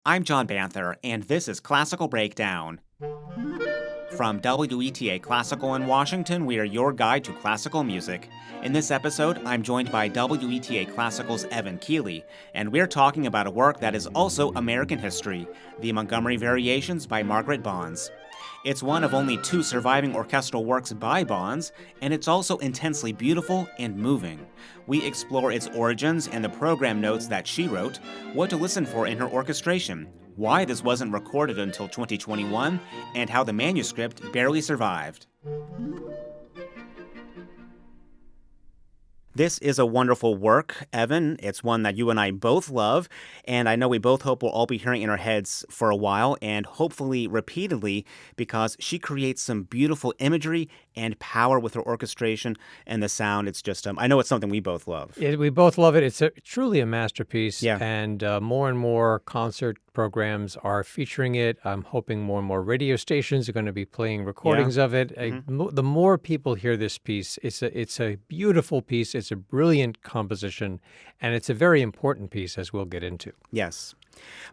I'm John Banther, and this is Classical Breakdown. From WETA Classical in Washington, we are your guide to classical music. In this episode, I'm joined by WETA Classical's Evan Keely, and we're talking about a work that is also American history, the Montgomery Variations by Margaret Bonds. It's one of only two surviving orchestral works by Bonds, and it's also intensely beautiful and moving. We explore its origins and the program notes that she wrote, what to listen for in her orchestration, why this wasn't recorded until 2021, and how the manuscript barely survived. This is a wonderful work, Evan. It's one that you and I both love, and I know we both hope we'll all be hearing in our heads for a while, and hopefully repeatedly, because she creates some beautiful imagery and power with her orchestration and the sound. It's just, I know it's something we both love. We both love it. It's truly a masterpiece, Yeah. and more and more concert programs are featuring it. I'm hoping more and more radio stations are going to be playing recordings of it. The more people hear this piece, it's a beautiful piece. It's a brilliant composition, and it's a very important piece, as we'll get into. Yes.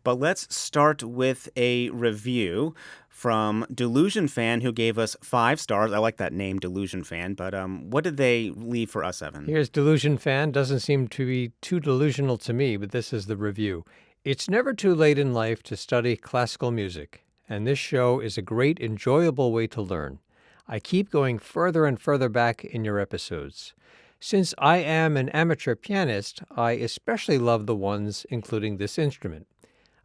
But let's start with a review from Delusion Fan, who gave us 5 stars. I like that name, Delusion Fan, but what did they leave for us, Evan? Here's Delusion Fan. Doesn't seem to be too delusional to me, but this is the review. It's never too late in life to study classical music, and this show is a great, enjoyable way to learn. I keep going further and further back in your episodes. Since I am an amateur pianist, I especially love the ones including this instrument.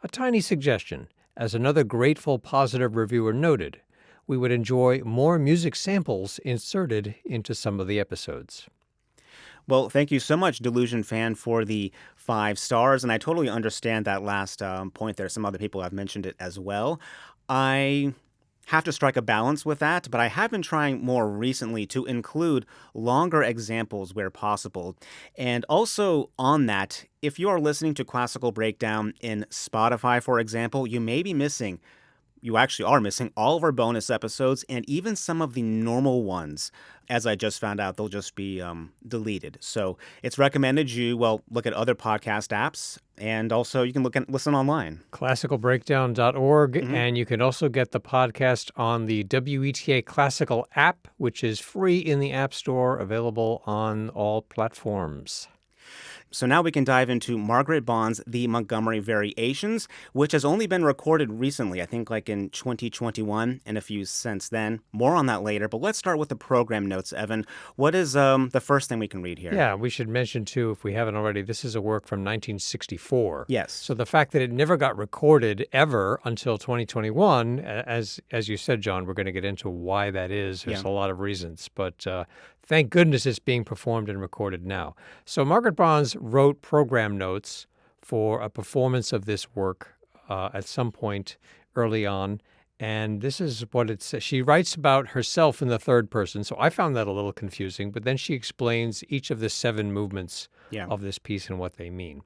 A tiny suggestion. As another grateful, positive reviewer noted, we would enjoy more music samples inserted into some of the episodes. Well, thank you so much, Delusion Fan, for the 5 stars, and I totally understand that last point there. Some other people have mentioned it as well. I have to strike a balance with that, but I have been trying more recently to include longer examples where possible. And also on that, if you are listening to Classical Breakdown in Spotify, for example, you actually are missing all of our bonus episodes and even some of the normal ones. As I just found out, they'll just be deleted. So it's recommended you, look at other podcast apps, and also you can listen online. Classicalbreakdown.org, and you can also get the podcast on the WETA Classical app, which is free in the App Store, available on all platforms. So now we can dive into Margaret Bonds' The Montgomery Variations, which has only been recorded recently, I think like in 2021 and a few since then. More on that later, but let's start with the program notes, Evan. What is the first thing we can read here? Yeah, we should mention, too, if we haven't already, this is a work from 1964. Yes. So the fact that it never got recorded ever until 2021, as you said, John, we're going to get into why that is. There's a lot of reasons, but thank goodness it's being performed and recorded now. So Margaret Bonds wrote program notes for a performance of this work at some point early on, and this is what it says. She writes about herself in the third person, so I found that a little confusing, but then she explains each of the 7 movements of this piece and what they mean.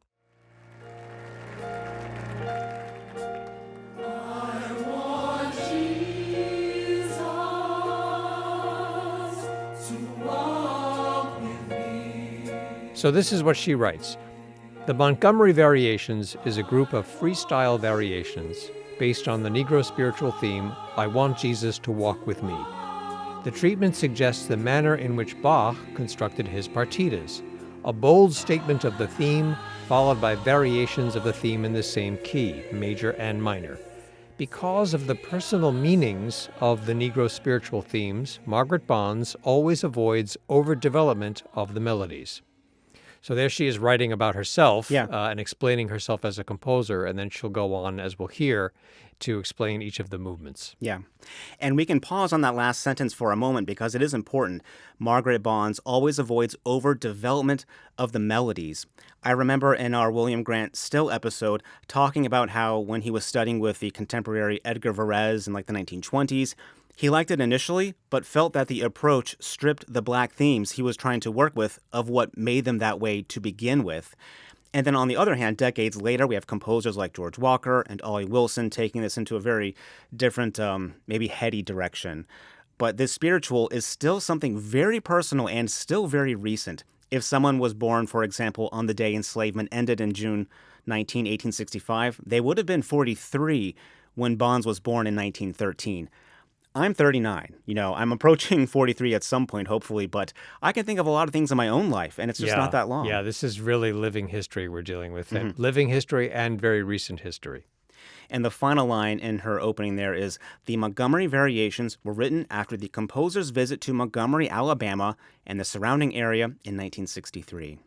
So this is what she writes. The Montgomery Variations is a group of freestyle variations based on the Negro spiritual theme, I Want Jesus to Walk With Me. The treatment suggests the manner in which Bach constructed his partitas, a bold statement of the theme followed by variations of the theme in the same key, major and minor. Because of the personal meanings of the Negro spiritual themes, Margaret Bonds always avoids overdevelopment of the melodies. So there she is writing about herself and explaining herself as a composer, and then she'll go on, as we'll hear, to explain each of the movements. Yeah. And we can pause on that last sentence for a moment because it is important. Margaret Bonds always avoids overdevelopment of the melodies. I remember in our William Grant Still episode talking about how when he was studying with the contemporary Edgar Varese in the 1920s, he liked it initially, but felt that the approach stripped the black themes he was trying to work with of what made them that way to begin with. And then on the other hand, decades later, we have composers like George Walker and Ollie Wilson taking this into a very different, maybe heady direction. But this spiritual is still something very personal and still very recent. If someone was born, for example, on the day enslavement ended in June 1865, they would have been 43 when Bonds was born in 1913. I'm 39. I'm approaching 43 at some point, hopefully, but I can think of a lot of things in my own life, and it's just not that long. Yeah, this is really living history we're dealing with. Living history and very recent history. And the final line in her opening there is, "The Montgomery Variations were written after the composer's visit to Montgomery, Alabama, and the surrounding area in 1963.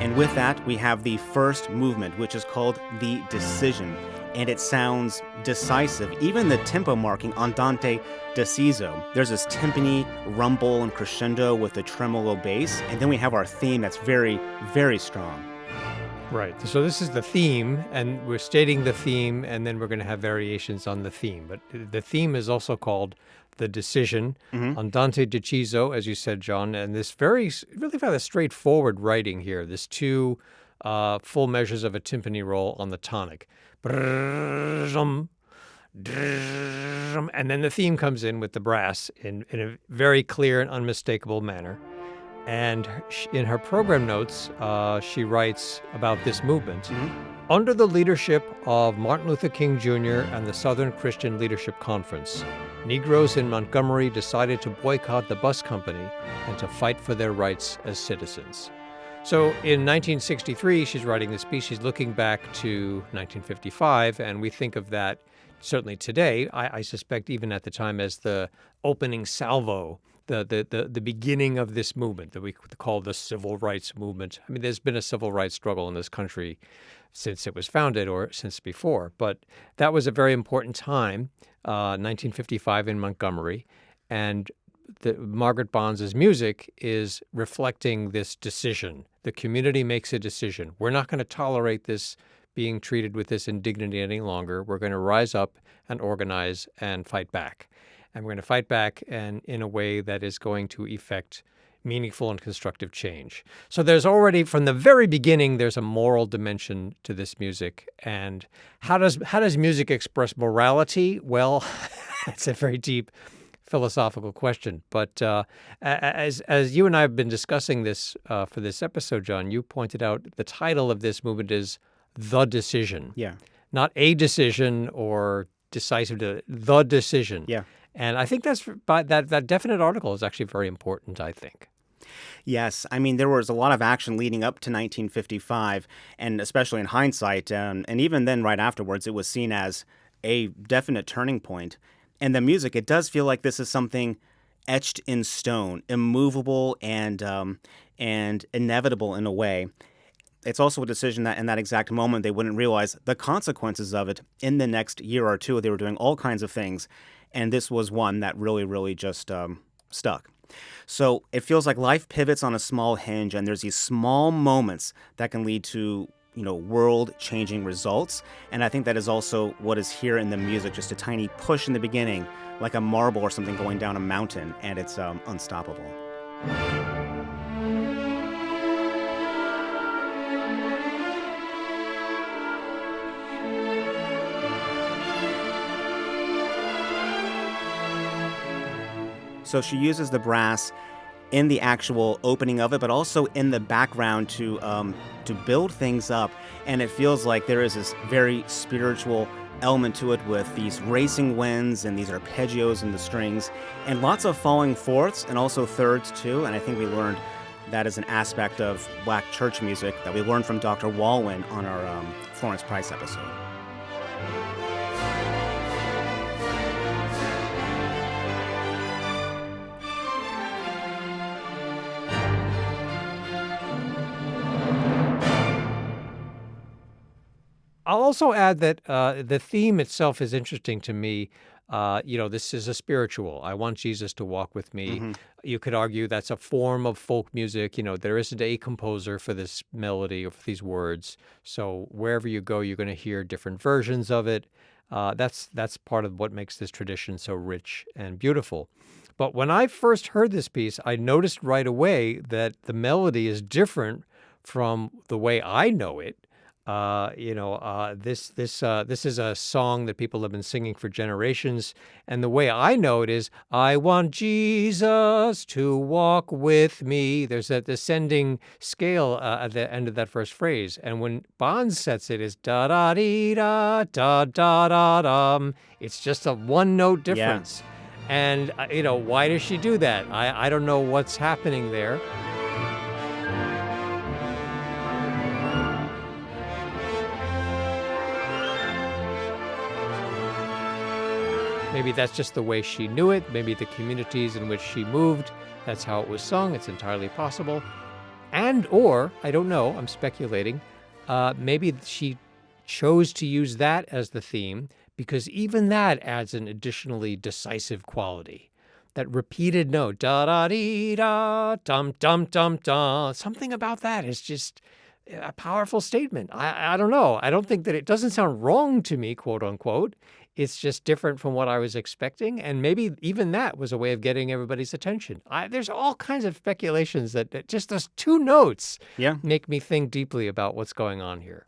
And with that, we have the first movement, which is called the Decision. And it sounds decisive. Even the tempo marking, andante deciso. There's this timpani, rumble, and crescendo with the tremolo bass. And then we have our theme that's very, very strong. Right. So this is the theme, and we're stating the theme, and then we're going to have variations on the theme. But the theme is also called the decision, andante deciso, as you said, John, and this really rather straightforward writing here. This two full measures of a timpani roll on the tonic. And then the theme comes in with the brass in a very clear and unmistakable manner. And in her program notes, she writes about this movement. Under the leadership of Martin Luther King Jr. and the Southern Christian Leadership Conference, Negroes in Montgomery decided to boycott the bus company and to fight for their rights as citizens. So in 1963, she's writing this piece. She's looking back to 1955, and we think of that certainly today, I suspect even at the time, as the opening salvo, the beginning of this movement that we call the civil rights movement. I mean, there's been a civil rights struggle in this country since it was founded or since before, but that was a very important time, 1955 in Montgomery, and Margaret Bonds' music is reflecting this decision. The community makes a decision. We're not going to tolerate this being treated with this indignity any longer. We're going to rise up and organize and fight back. And we're going to fight back and in a way that is going to effect meaningful and constructive change. So there's already, from the very beginning, there's a moral dimension to this music. And how does music express morality? Well, it's a very deep philosophical question. But as you and I have been discussing this for this episode, John, you pointed out the title of this movement is The Decision. Yeah. Not a decision or decisive, the decision. Yeah. And I think that definite article is actually very important, I think. Yes. I mean, there was a lot of action leading up to 1955, and especially in hindsight, and even then right afterwards, it was seen as a definite turning point. And the music, it does feel like this is something etched in stone, immovable and inevitable in a way. It's also a decision that in that exact moment, they wouldn't realize the consequences of it in the next year or two. They were doing all kinds of things. And this was one that really, really just stuck. So it feels like life pivots on a small hinge, and there's these small moments that can lead to, world-changing results. And I think that is also what is here in the music, just a tiny push in the beginning, like a marble or something going down a mountain, and it's unstoppable. So she uses the brass in the actual opening of it, but also in the background to build things up. And it feels like there is this very spiritual element to it with these racing winds and these arpeggios in the strings and lots of falling fourths and also thirds too. And I think we learned that is an aspect of Black church music that we learned from Dr. Walwyn on our Florence Price episode. I'll also add that the theme itself is interesting to me. This is a spiritual. I want Jesus to walk with me. Mm-hmm. You could argue that's a form of folk music. There isn't a composer for this melody or for these words. So wherever you go, you're going to hear different versions of it. That's part of what makes this tradition so rich and beautiful. But when I first heard this piece, I noticed right away that the melody is different from the way I know it. This is a song that people have been singing for generations, and the way I know it is, I want Jesus to walk with me. There's that descending scale at the end of that first phrase, and when Bonds sets it, is da da dee da da da da dum. It's just a one note Yeah. difference, and why does she do that? I don't know what's happening there. Maybe that's just the way she knew it. Maybe the communities in which she moved, that's how it was sung. It's entirely possible. Or, I don't know, I'm speculating, maybe she chose to use that as the theme because even that adds an additionally decisive quality. That repeated note, da-da-dee-da, dum-dum-dum-dum, something about that is just a powerful statement. I don't know. I don't think that it doesn't sound wrong to me, quote unquote. It's just different from what I was expecting. And maybe even that was a way of getting everybody's attention. There's all kinds of speculations that just those two notes Yeah. make me think deeply about what's going on here.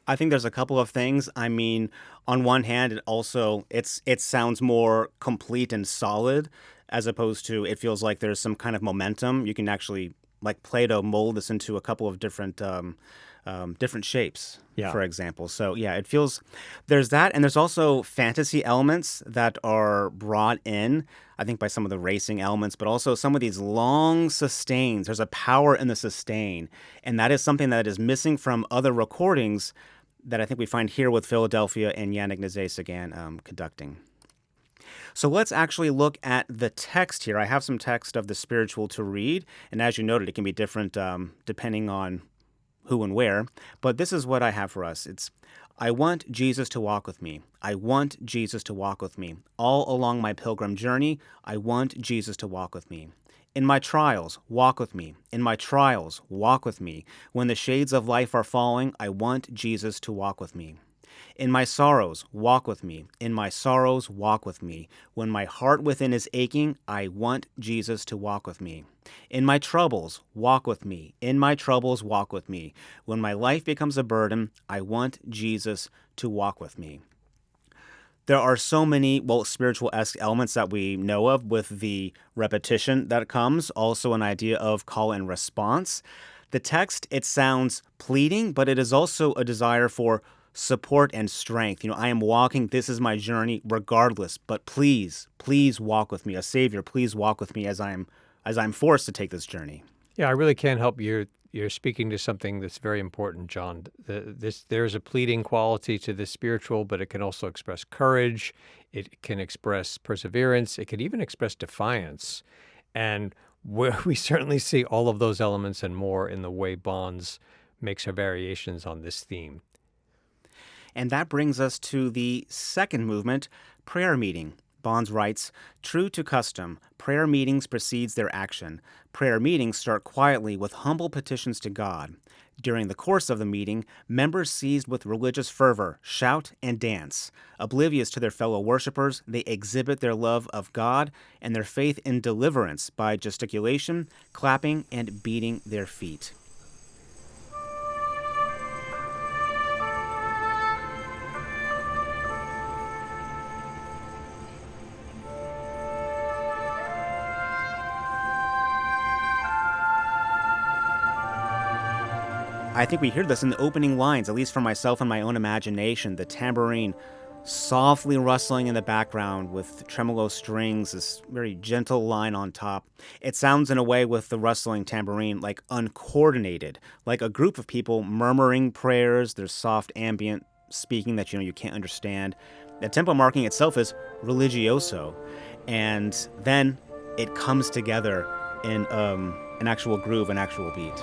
I think there's a couple of things. I mean, on one hand, it sounds more complete and solid, as opposed to it feels like there's some kind of momentum. You can actually, like Play-Doh, mold this into a couple of different shapes, Yeah. for example. So yeah, it feels there's that, and there's also fantasy elements that are brought in, I think, by some of the racing elements, but also some of these long sustains. There's a power in the sustain, and that is something that is missing from other recordings that I think we find here with Philadelphia and Yannick Nézet-Séguin conducting. So let's actually look at the text here. I have some text of the spiritual to read, and as you noted, it can be different depending on who and where, but this is what I have for us. It's, I want Jesus to walk with me. I want Jesus to walk with me. All along my pilgrim journey, I want Jesus to walk with me. In my trials, walk with me. In my trials, walk with me. When the shades of life are falling, I want Jesus to walk with me. In my sorrows, walk with me. In my sorrows, walk with me. When my heart within is aching, I want Jesus to walk with me. In my troubles, walk with me. In my troubles, walk with me. When my life becomes a burden, I want Jesus to walk with me. There are so many, spiritual-esque elements that we know of with the repetition that comes, also an idea of call and response. The text, it sounds pleading, but it is also a desire for support and strength. I am walking, this is my journey regardless, but please walk with me. A Savior, please walk with me as I'm forced to take this journey. Yeah, I really can't help you. You're speaking to something that's very important, John. There's a pleading quality to the spiritual, but it can also express courage. It can express perseverance. It can even express defiance. And we certainly see all of those elements and more in the way Bonds makes her variations on this theme. And that brings us to the second movement, prayer meeting. Bonds writes, true to custom, prayer meetings precedes their action. Prayer meetings start quietly with humble petitions to God. During the course of the meeting, members seized with religious fervor shout and dance. Oblivious to their fellow worshipers, they exhibit their love of God and their faith in deliverance by gesticulation, clapping, and beating their feet. I think we hear this in the opening lines, at least for myself and my own imagination. The tambourine softly rustling in the background with tremolo strings, this very gentle line on top. It sounds in a way with the rustling tambourine like uncoordinated, like a group of people murmuring prayers. There's soft ambient speaking that you can't understand. The tempo marking itself is religioso, and then it comes together in an actual groove, an actual beat.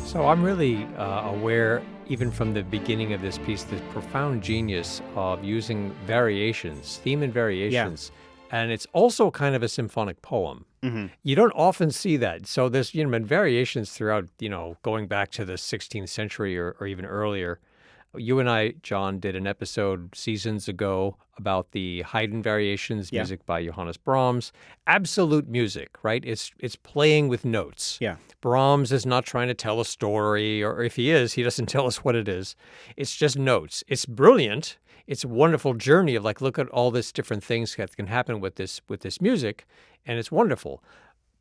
So I'm really aware, even from the beginning of this piece, the profound genius of using variations, theme and variations. Yeah. And it's also kind of a symphonic poem. Mm-hmm. You don't often see that. So there's, been variations throughout, going back to the 16th century or even earlier. You and I, John, did an episode seasons ago about the Haydn Variations, Yeah. music by Johannes Brahms. Absolute music, right? It's playing with notes. Yeah. Brahms is not trying to tell a story, or if he is, he doesn't tell us what it is. It's just notes. It's brilliant. It's a wonderful journey of like, look at all these different things that can happen with this music, and it's wonderful.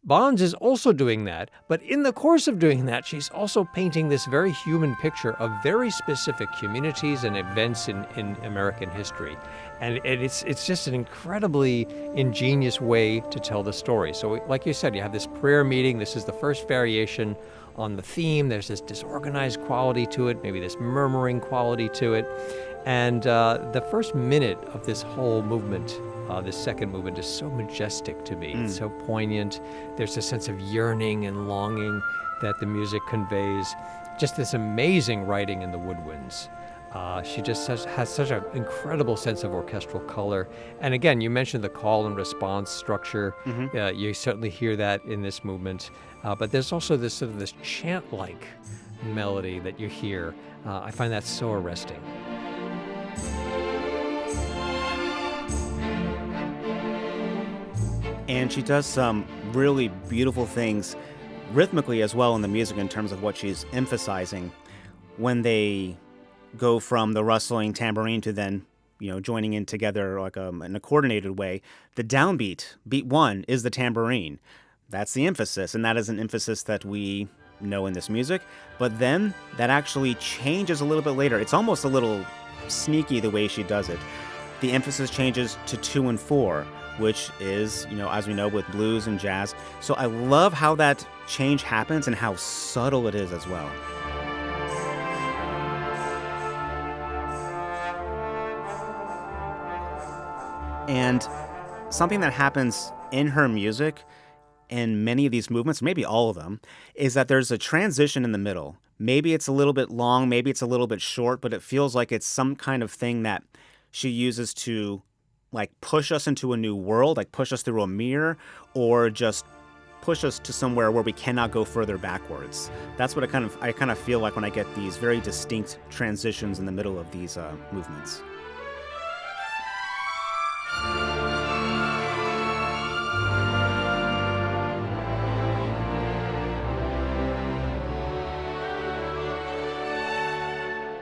Bonds is also doing that, but in the course of doing that, she's also painting this very human picture of very specific communities and events in American history. And it's just an incredibly ingenious way to tell the story. So like you said, you have this prayer meeting. This is the first variation on the theme. There's this disorganized quality to it, maybe this murmuring quality to it. And the first minute of this whole movement, this second movement, is so majestic to me. It's so poignant. There's a sense of yearning and longing that the music conveys. Just this amazing writing in the woodwinds. She just has such an incredible sense of orchestral color. And again, you mentioned the call and response structure. You certainly hear that in this movement. But there's also this sort of this chant-like melody that you hear. I find that so arresting. And she does some really beautiful things rhythmically as well in the music in terms of what she's emphasizing when they go from the rustling tambourine to then, joining in together like in a coordinated way. The downbeat, beat one, is the tambourine. That's the emphasis, and that is an emphasis that we know in this music. But then that actually changes a little bit later. It's almost a little sneaky the way she does it. The emphasis changes to 2 and 4, which is, as we know, with blues and jazz. So I love how that change happens and how subtle it is as well. And something that happens in her music, in many of these movements, maybe all of them, is that there's a transition in the middle. Maybe it's a little bit long, maybe it's a little bit short, but it feels like it's some kind of thing that she uses to like push us into a new world, like push us through a mirror, or just push us to somewhere where we cannot go further backwards. That's what I kind of feel like when I get these very distinct transitions in the middle of these movements.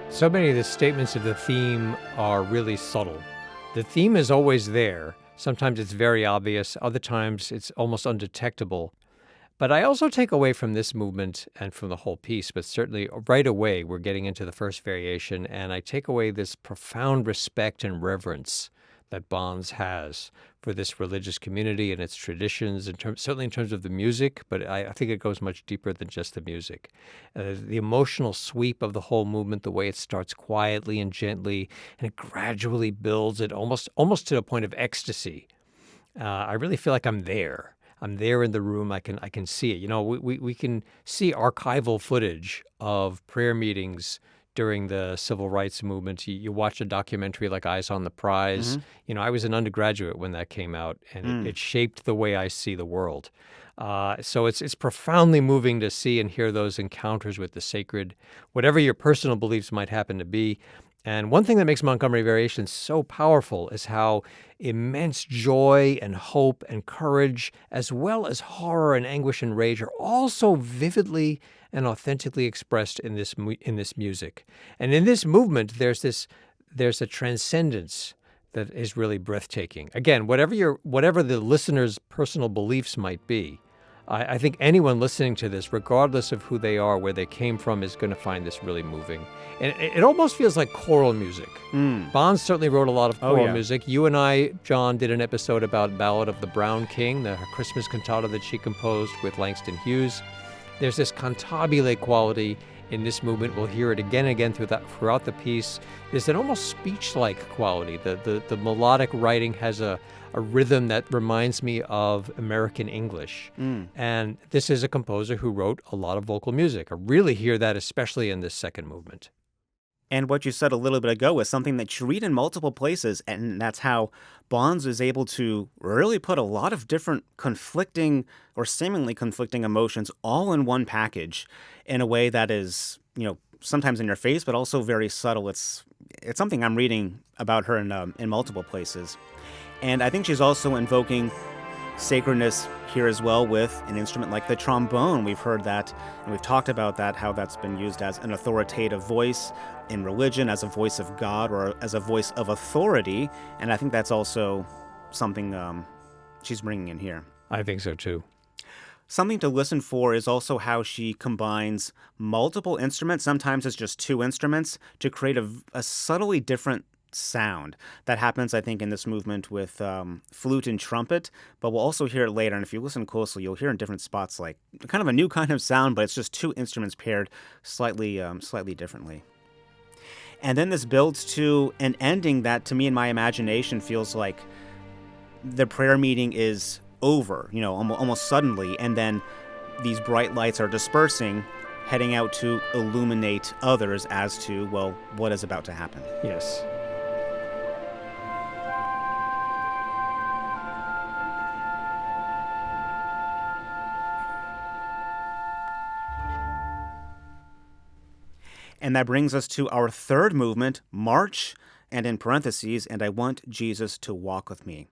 So many of the statements of the theme are really subtle. The theme is always there. Sometimes it's very obvious. Other times it's almost undetectable. But I also take away from this movement and from the whole piece, but certainly right away we're getting into the first variation, and I take away this profound respect and reverence that Bonds has for this religious community and its traditions, certainly in terms of the music, but I think it goes much deeper than just the music. The emotional sweep of the whole movement, the way it starts quietly and gently, and it gradually builds it almost to a point of ecstasy. I really feel like I'm there. I'm there in the room. I can see it. We can see archival footage of prayer meetings during the civil rights movement. You watch a documentary like Eyes on the Prize. I was an undergraduate when that came out, and it shaped the way I see the world. So it's profoundly moving to see and hear those encounters with the sacred, whatever your personal beliefs might happen to be. And one thing that makes Montgomery Variations so powerful is how immense joy and hope and courage, as well as horror and anguish and rage, are all so vividly and authentically expressed in this music. And in this movement, there's a transcendence that is really breathtaking. Again, whatever the listener's personal beliefs might be, I think anyone listening to this, regardless of who they are, where they came from, is going to find this really moving. And it almost feels like choral music. Bonds certainly wrote a lot of choral music. You and I, John, did an episode about Ballad of the Brown King, the Christmas cantata that she composed with Langston Hughes. There's this cantabile quality in this movement. We'll hear it again and again throughout the piece. There's an almost speech-like quality. The melodic writing has a rhythm that reminds me of American English. And this is a composer who wrote a lot of vocal music. I really hear that especially in this second movement. And what you said a little bit ago is something that you read in multiple places, and that's how Bonds is able to really put a lot of different conflicting or seemingly conflicting emotions all in one package in a way that is, sometimes in your face, but also very subtle. It's something I'm reading about her in multiple places. And I think she's also invoking sacredness here as well with an instrument like the trombone. We've heard that, and we've talked about that, how that's been used as an authoritative voice in religion, as a voice of God, or as a voice of authority. And I think that's also something she's bringing in here. I think so too. Something to listen for is also how she combines multiple instruments, sometimes it's just two instruments, to create a subtly different sound. That happens, I think, in this movement with flute and trumpet, but we'll also hear it later. And if you listen closely, you'll hear in different spots like kind of a new kind of sound, but it's just two instruments paired slightly differently. And then this builds to an ending that, to me, in my imagination, feels like the prayer meeting is over, almost suddenly, and then these bright lights are dispersing, heading out to illuminate others as to, well, what is about to happen. Yes. And that brings us to our third movement, March, and in parentheses, and I want Jesus to walk with me.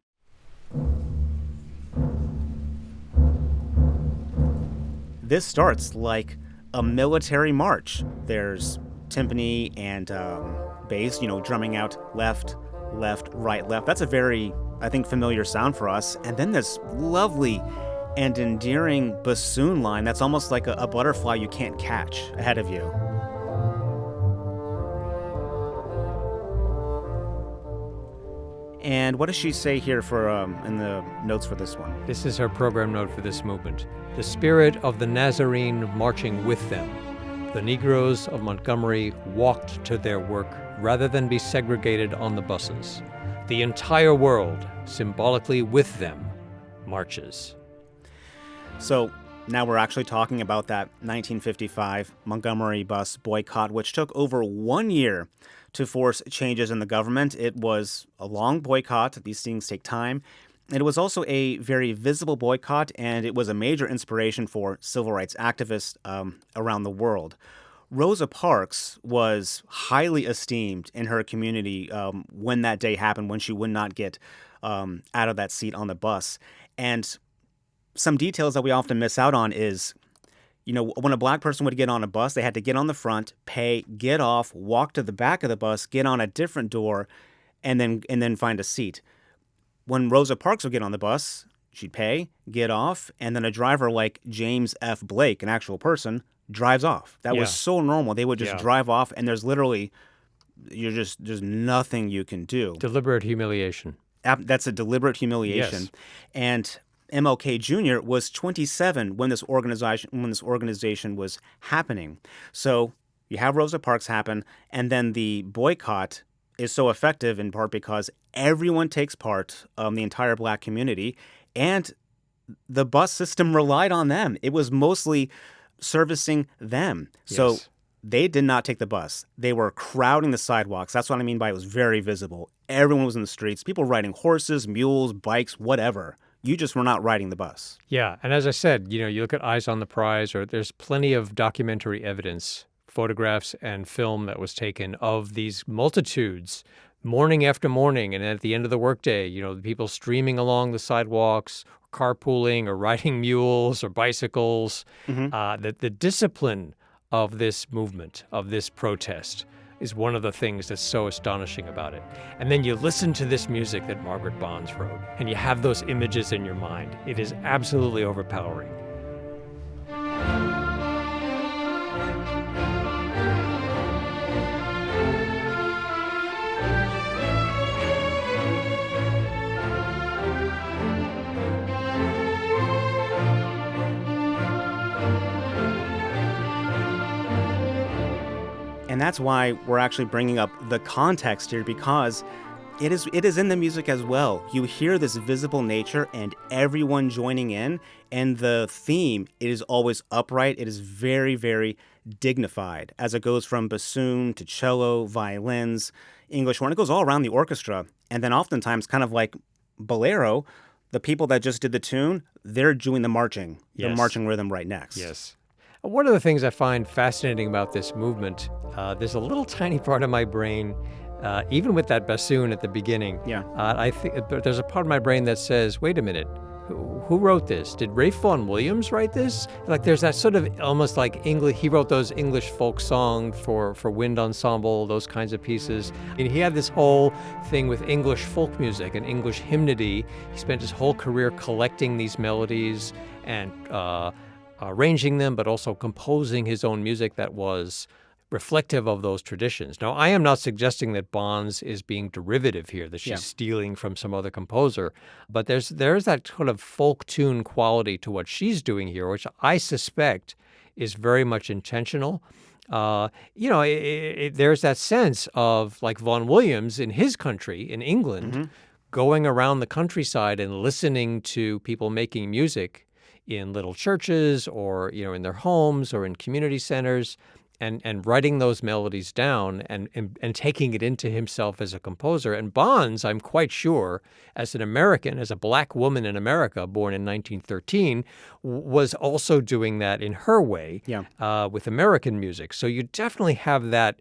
This starts like a military march. There's timpani and bass, drumming out left, left, right, left. That's a very, I think, familiar sound for us. And then this lovely and endearing bassoon line that's almost like a butterfly you can't catch ahead of you. And what does she say here for in the notes for this one? This is her program note for this movement. The spirit of the Nazarene marching with them. The Negroes of Montgomery walked to their work rather than be segregated on the buses. The entire world, symbolically with them, marches. So now we're actually talking about that 1955 Montgomery bus boycott, which took over 1 year to force changes in the government. It was a long boycott. These things take time. And it was also a very visible boycott, and it was a major inspiration for civil rights activists around the world. Rosa Parks was highly esteemed in her community when that day happened, when she would not get out of that seat on the bus. And some details that we often miss out on is, when a black person would get on a bus, they had to get on the front, pay, get off, walk to the back of the bus, get on a different door, and then find a seat. When Rosa Parks would get on the bus, she'd pay, get off, and then a driver like James F. Blake, an actual person, drives off. That was so normal. They would just drive off, and there's nothing you can do. Deliberate humiliation. That's a deliberate humiliation. Yes. And MLK Jr. was 27 when this organization was happening. So you have Rosa Parks happen, and then the boycott is so effective in part because everyone takes part, the entire black community, and the bus system relied on them. It was mostly servicing them. Yes. So they did not take the bus. They were crowding the sidewalks. That's what I mean by it was very visible. Everyone was in the streets, people riding horses, mules, bikes, whatever. You just were not riding the bus. Yeah, and as I said, you look at Eyes on the Prize, or there's plenty of documentary evidence, photographs and film that was taken of these multitudes morning after morning, and at the end of the workday, the people streaming along the sidewalks, carpooling or riding mules or bicycles. Mm-hmm. The discipline of this movement, of this protest, is one of the things that's so astonishing about it. And then you listen to this music that Margaret Bonds wrote, and you have those images in your mind. It is absolutely overpowering. And that's why we're actually bringing up the context here, because it is in the music as well. You hear this visible nature and everyone joining in, and the theme, it is always upright. It is very, very dignified as it goes from bassoon to cello, violins, English horn. It goes all around the orchestra. And then oftentimes, kind of like bolero, the people that just did the tune, they're doing the marching, the marching rhythm right next. Yes. One of the things I find fascinating about this movement, there's a little tiny part of my brain, even with that bassoon at the beginning, Yeah. I think there's a part of my brain that says, wait a minute, who wrote this? Did Ralph Vaughan Williams write this? Like there's that sort of almost like English, he wrote those English folk songs for wind ensemble, those kinds of pieces. And he had this whole thing with English folk music and English hymnody. He spent his whole career collecting these melodies and arranging them, but also composing his own music that was reflective of those traditions. Now, I am not suggesting that Bonds is being derivative here, that she's stealing from some other composer, but there's that sort of folk tune quality to what she's doing here, which I suspect is very much intentional. There's that sense of like Vaughan Williams in his country, in England, going around the countryside and listening to people making music in little churches or, in their homes or in community centers, and writing those melodies down and taking it into himself as a composer. And Bonds, I'm quite sure, as an American, as a black woman in America born in 1913, was also doing that in her way with American music. So you definitely have that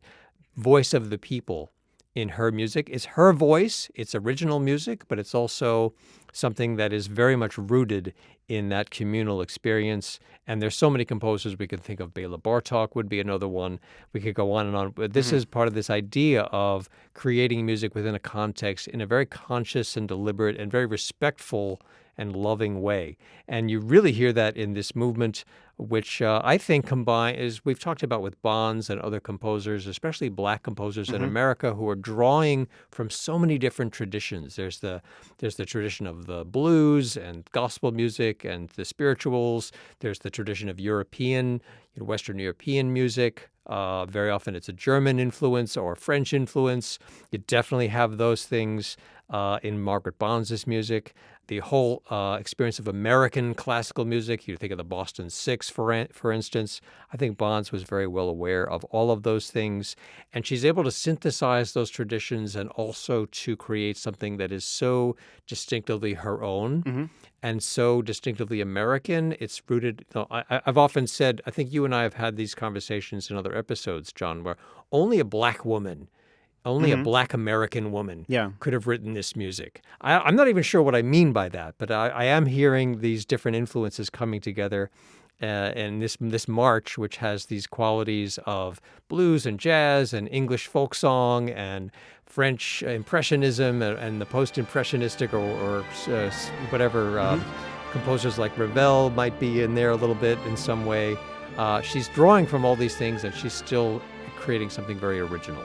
voice of the people in her music. It's her voice, it's original music, but it's also something that is very much rooted in that communal experience. And there's so many composers we could think of. Bela Bartok would be another one. We could go on and on. But this is part of this idea of creating music within a context in a very conscious and deliberate and very respectful and loving way. And you really hear that in this movement, which I think is we've talked about with Bonds and other composers, especially black composers in America, who are drawing from so many different traditions. There's the tradition of the blues and gospel music and the spirituals. There's the tradition of European, Western European music. Very often it's a German influence or French influence. You definitely have those things in Margaret Bonds' music. The whole experience of American classical music, you think of the Boston Six, for instance. I think Bonds was very well aware of all of those things, and she's able to synthesize those traditions and also to create something that is so distinctively her own and so distinctively American. It's rooted, I've often said, I think you and I have had these conversations in other episodes, John, where only a black American woman could have written this music. I'm not even sure what I mean by that, but I am hearing these different influences coming together in this march, which has these qualities of blues and jazz and English folk song and French impressionism and the post-impressionistic or whatever composers like Ravel might be in there a little bit in some way. She's drawing from all these things and she's still creating something very original.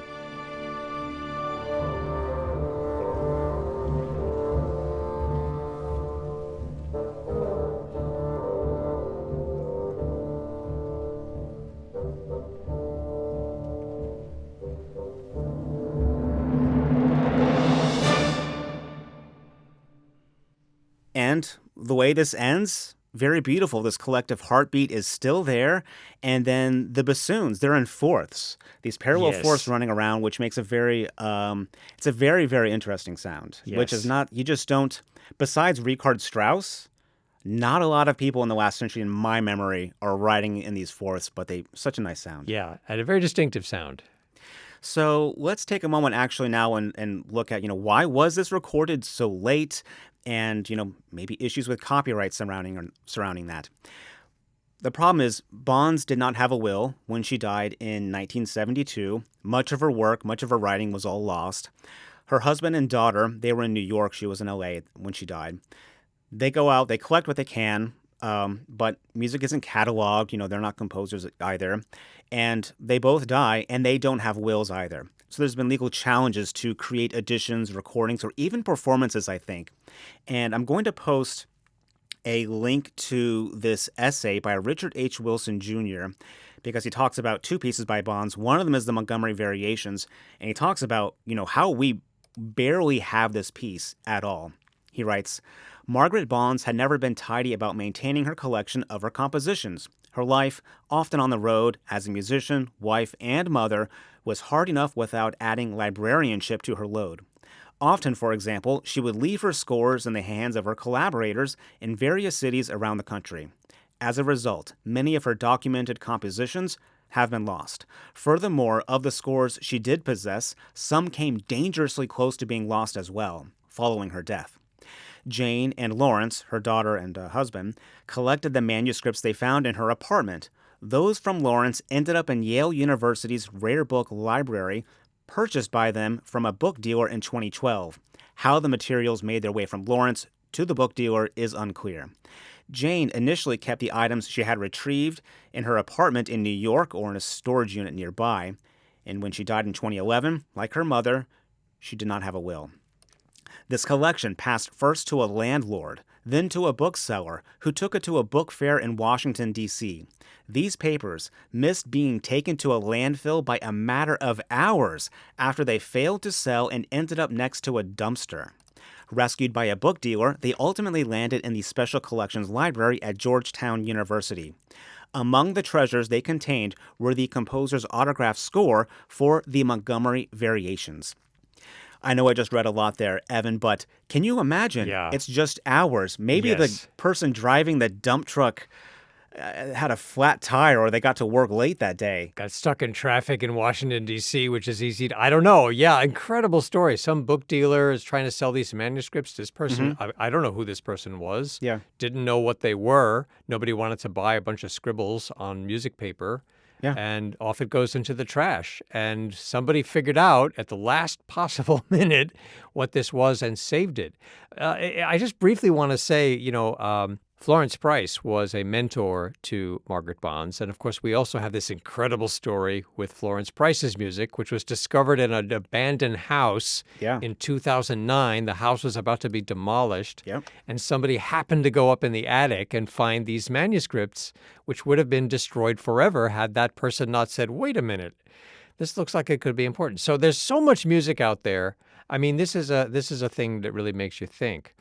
And the way this ends, very beautiful. This collective heartbeat is still there. And then the bassoons, they're in fourths. These parallel fourths running around, which makes it's a very, very interesting sound. Which is not, you just don't, besides Richard Strauss, not a lot of people in the last century, in my memory, are writing in these fourths, but such a nice sound. Yeah, and a very distinctive sound. So let's take a moment actually now and look at, why was this recorded so late? And, maybe issues with copyright surrounding that. The problem is Bonds did not have a will when she died in 1972. Much of her work, much of her writing was all lost. Her husband and daughter, they were in New York. She was in LA when she died. They go out, they collect what they can, but music isn't cataloged. They're not composers either. And they both die, and they don't have wills either. So there's been legal challenges to create editions, recordings, or even performances, I think. And I'm going to post a link to this essay by Richard H. Wilson Jr. because he talks about two pieces by Bonds. One of them is the Montgomery Variations, and he talks about, how we barely have this piece at all. He writes, Margaret Bonds had never been tidy about maintaining her collection of her compositions. Her life, often on the road, as a musician, wife, and mother, was hard enough without adding librarianship to her load. Often, for example, she would leave her scores in the hands of her collaborators in various cities around the country. As a result, many of her documented compositions have been lost. Furthermore, of the scores she did possess, some came dangerously close to being lost as well, following her death. Jane and Lawrence, her daughter and husband, collected the manuscripts they found in her apartment. Those from Lawrence ended up in Yale University's rare book library, purchased by them from a book dealer in 2012. How the materials made their way from Lawrence to the book dealer is unclear. Jane initially kept the items she had retrieved in her apartment in New York or in a storage unit nearby, and when she died in 2011, like her mother, she did not have a will. This collection passed first to a landlord, then to a bookseller, who took it to a book fair in Washington, D.C. These papers missed being taken to a landfill by a matter of hours after they failed to sell and ended up next to a dumpster. Rescued by a book dealer, they ultimately landed in the Special Collections Library at Georgetown University. Among the treasures they contained were the composer's autographed score for the Montgomery Variations. I know I just read a lot there, Evan, but can you imagine? Yeah. It's just hours. Maybe Yes. the person driving the dump truck had a flat tire or they got to work late that day. Got stuck in traffic in Washington, D.C., which is easy to, I don't know. Yeah, incredible story. Some book dealer is trying to sell these manuscripts. This person, I don't know who this person was. Yeah. Didn't know what they were. Nobody wanted to buy a bunch of scribbles on music paper. Yeah. And off it goes into the trash. And somebody figured out at the last possible minute what this was and saved it. I just briefly want to say, Florence Price was a mentor to Margaret Bonds. And of course, we also have this incredible story with Florence Price's music, which was discovered in an abandoned house in 2009. The house was about to be demolished. Yep. And somebody happened to go up in the attic and find these manuscripts, which would have been destroyed forever had that person not said, wait a minute, this looks like it could be important. So there's so much music out there. I mean, this is a thing that really makes you think.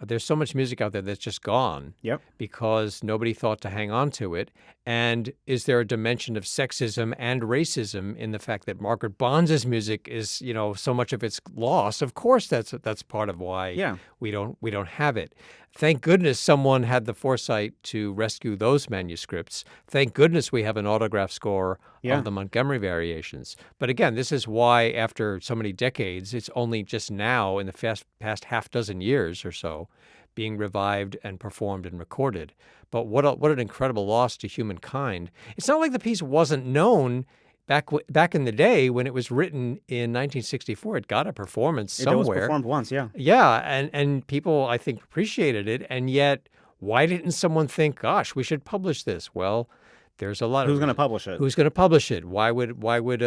There's so much music out there that's just gone because nobody thought to hang on to it. And is there a dimension of sexism and racism in the fact that Margaret Bonds' music is, so much of its lost? Of course, that's part of why we don't have it. Thank goodness someone had the foresight to rescue those manuscripts. Thank goodness we have an autograph score of the Montgomery Variations. But again, this is why after so many decades, it's only just now in the past half dozen years or so being revived and performed and recorded. But what an incredible loss to humankind. It's not like the piece wasn't known back in the day when it was written in 1964. It got a performance somewhere. It was performed once, yeah. Yeah, and people, I think, appreciated it. And yet, why didn't someone think, gosh, we should publish this? Well, there's a lot of... Who's going to publish it? Who's going to publish it? Why would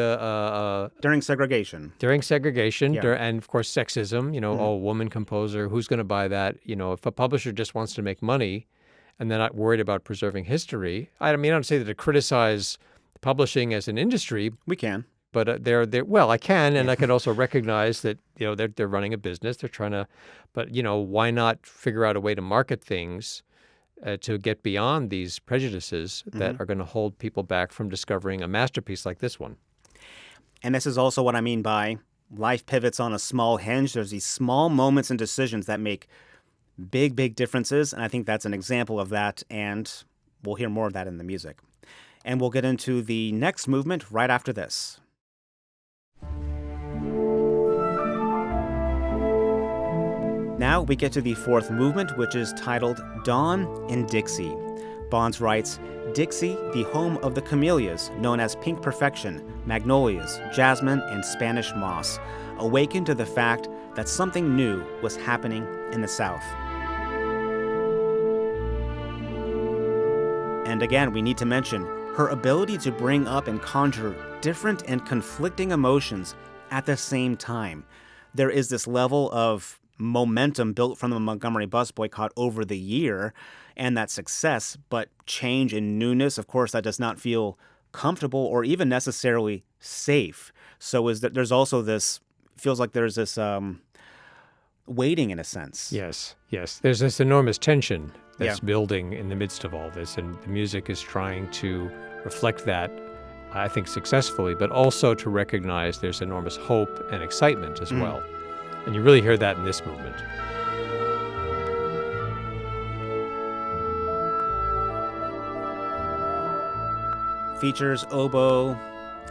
During segregation. And of course, sexism, oh, woman composer, who's going to buy that? If a publisher just wants to make money and they're not worried about preserving history, I don't say that to criticize publishing as an industry. We can. But I can, and I can also recognize that, they're running a business. They're trying to, but, why not figure out a way to market things to get beyond these prejudices that are going to hold people back from discovering a masterpiece like this one? And this is also what I mean by life pivots on a small hinge. There's these small moments and decisions that make big, big differences. And I think that's an example of that. And we'll hear more of that in the music. And we'll get into the next movement right after this. Now we get to the fourth movement, which is titled Dawn in Dixie. Bonds writes, Dixie, the home of the camellias, known as pink perfection, magnolias, jasmine, and Spanish moss, awakened to the fact that something new was happening in the South. And again, we need to mention her ability to bring up and conjure different and conflicting emotions at the same time. There is this level of momentum built from the Montgomery bus boycott over the year and that success, but change and newness, of course, that does not feel comfortable or even necessarily safe. So is that there's also this, feels like there's this waiting in a sense. Yes. There's this enormous tension that's building in the midst of all this, and the music is trying to reflect that, I think, successfully, but also to recognize there's enormous hope and excitement as well. And you really hear that in this movement. features oboe,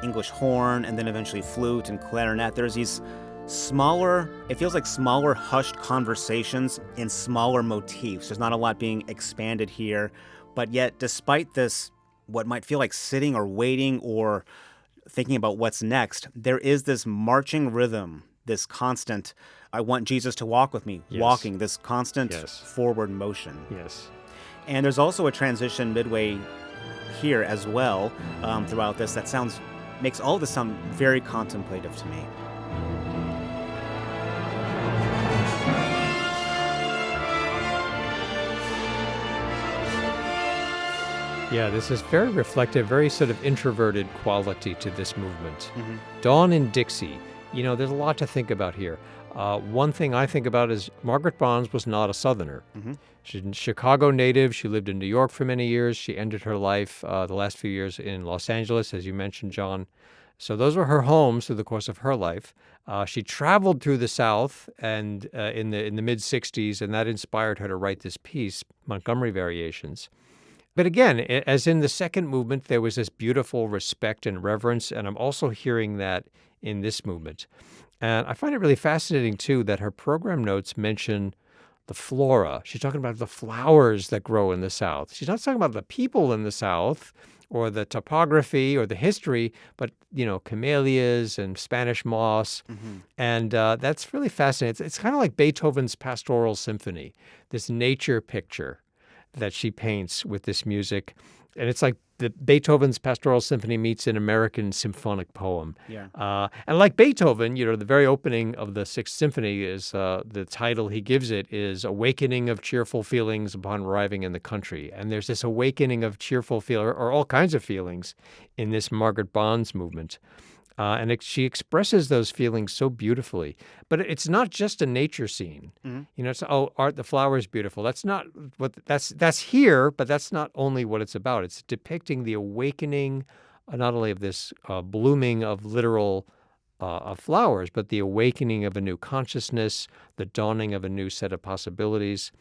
English horn, and then eventually flute and clarinet. There's these smaller, it feels like smaller hushed conversations in smaller motifs. There's not a lot being expanded here, but yet despite this, what might feel like sitting or waiting or thinking about what's next, there is this marching rhythm, this constant, I want Jesus to walk with me, Yes. walking, this constant Yes. forward motion. Yes. And there's also a transition midway here as well throughout this that makes all this sound very contemplative to me. Yeah, this is very reflective, very sort of introverted quality to this movement. Mhm. Dawn in Dixie. There's a lot to think about here. One thing I think about is Margaret Bonds was not a Southerner. Mhm. She's a Chicago native. She lived in New York for many years. She ended her life the last few years in Los Angeles, as you mentioned, John. So those were her homes through the course of her life. She traveled through the South and in the mid '60s, and that inspired her to write this piece, Montgomery Variations. But again, as in the second movement, there was this beautiful respect and reverence, and I'm also hearing that in this movement. And I find it really fascinating, too, that her program notes mention the flora. She's talking about the flowers that grow in the South. She's not talking about the people in the South or the topography or the history, but, camellias and Spanish moss. Mhm. And that's really fascinating. It's kind of like Beethoven's Pastoral Symphony, this nature picture that she paints with this music. And it's like the Beethoven's Pastoral Symphony meets an American symphonic poem. Yeah. And like Beethoven, the very opening of the Sixth Symphony is the title he gives it is Awakening of Cheerful Feelings Upon Arriving in the Country. And there's this awakening of cheerful or all kinds of feelings in this Margaret Bonds movement. She expresses those feelings so beautifully. But it's not just a nature scene. Mhm. It's, art, the flower is beautiful. That's not that's here, but that's not only what it's about. It's depicting the awakening, not only of this blooming of literal of flowers, but the awakening of a new consciousness, the dawning of a new set of possibilities.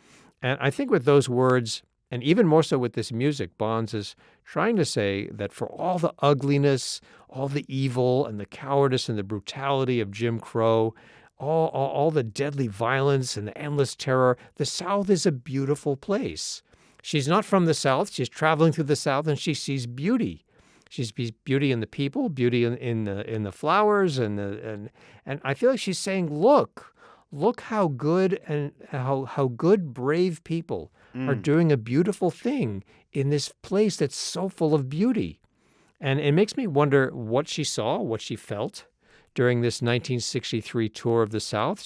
And I think with those words, and even more so with this music, Bonds is trying to say that for all the ugliness, all the evil and the cowardice and the brutality of Jim Crow, all the deadly violence and the endless terror, the South is a beautiful place. She's not from the South. She's traveling through the South, and she sees beauty. She sees beauty in the people, beauty in the flowers, and I feel like she's saying, look how good and how good, brave people are doing a beautiful thing in this place that's so full of beauty. And it makes me wonder what she saw, what she felt during this 1963 tour of the South.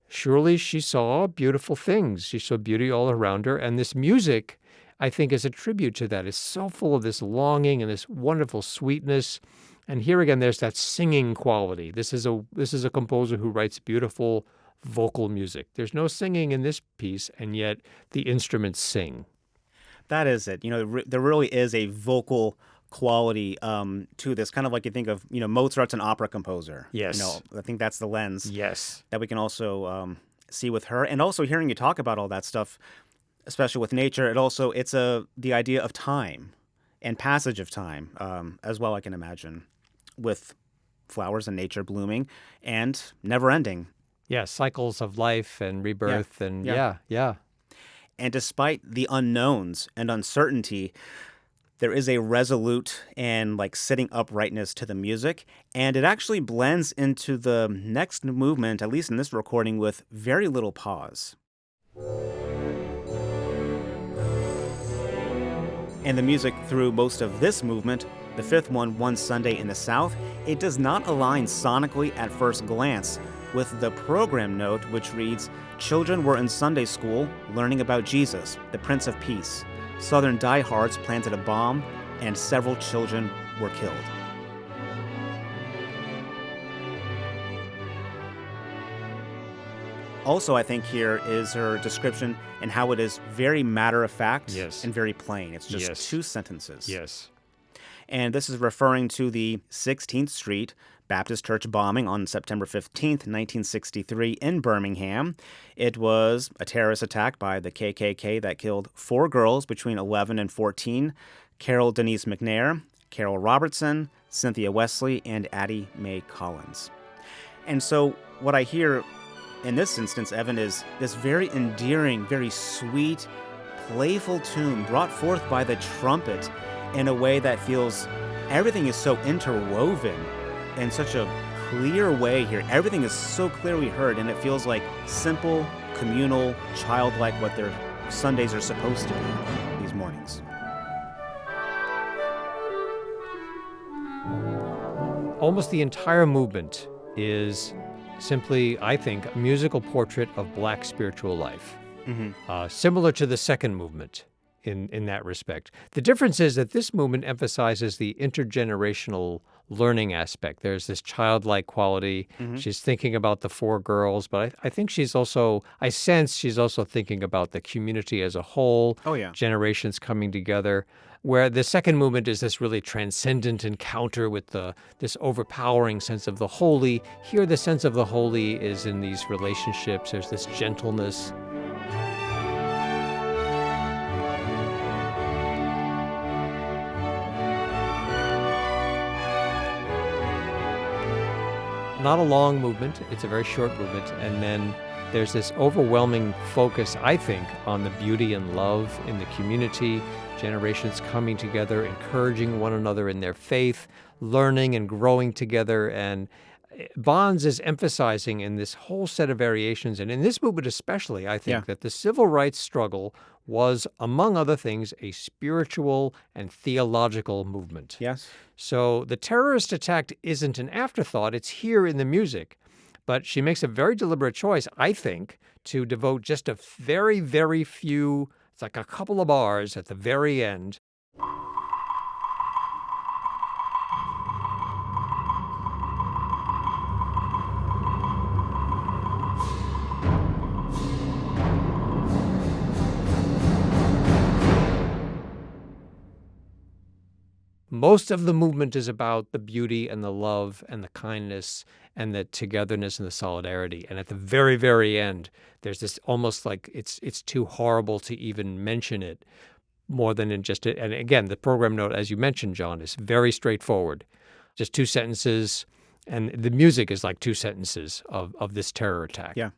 Surely she saw beautiful things. She saw beauty all around her. And this music, I think, is a tribute to that. It's so full of this longing and this wonderful sweetness. And here again, there's that singing quality. This is a composer who writes beautiful vocal music. There's no singing in this piece, and yet the instruments sing. That is it. There really is a vocal quality to this, kind of like you think of, Mozart's an opera composer. Yes. I think that's the lens Yes. that we can also see with her. And also hearing you talk about all that stuff, especially with nature, it's the idea of time and passage of time as well, I can imagine, with flowers and nature blooming and never ending. Yeah, cycles of life and rebirth and Yeah. yeah. And despite the unknowns and uncertainty, there is a resolute and sitting uprightness to the music. And it actually blends into the next movement, at least in this recording, with very little pause. And the music through most of this movement, the fifth one Sunday in the South, it does not align sonically at first glance with the program note, which reads, "Children were in Sunday school learning about Jesus, the Prince of Peace. Southern diehards planted a bomb, and several children were killed." Also, I think here is her description and how it is very matter-of-fact Yes. and very plain. It's just Yes. 2 sentences. Yes. And this is referring to the 16th Street Baptist Church bombing on September 15th, 1963 in Birmingham. It was a terrorist attack by the KKK that killed 4 girls between 11 and 14, Carol Denise McNair, Carol Robertson, Cynthia Wesley, and Addie Mae Collins. And so what I hear in this instance, Evan, is this very endearing, very sweet, playful tune brought forth by the trumpet in a way that feels everything is so interwoven in such a clear way here. Everything is so clearly heard, and it feels like simple, communal, childlike, what their Sundays are supposed to be these mornings. Almost the entire movement is simply, I think, a musical portrait of Black spiritual life, similar to the second movement in that respect. The difference is that this movement emphasizes the intergenerational learning aspect. There's this childlike quality. She's thinking about the four girls, but I think I sense she's also thinking about the community as a whole, Oh, yeah. generations coming together, where the second movement is this really transcendent encounter with this overpowering sense of the holy. Here, the sense of the holy is in these relationships. There's this gentleness. Not a long movement, it's a very short movement, and then there's this overwhelming focus, I think, on the beauty and love in the community, generations coming together, encouraging one another in their faith, learning and growing together. And Bonds is emphasizing in this whole set of variations, and in this movement especially, I think, that the civil rights struggle was, among other things, a spiritual and theological movement. Yes. So the terrorist attack isn't an afterthought, it's here in the music. But she makes a very deliberate choice, I think, to devote just a very, very few, it's like a couple of bars at the very end. Most of the movement is about the beauty and the love and the kindness and the togetherness and the solidarity. And at the very, very end, there's this almost like it's too horrible to even mention it more than in just it. And again, the program note, as you mentioned, John, is very straightforward. Just two sentences. And the music is like two sentences of this terror attack. Yeah.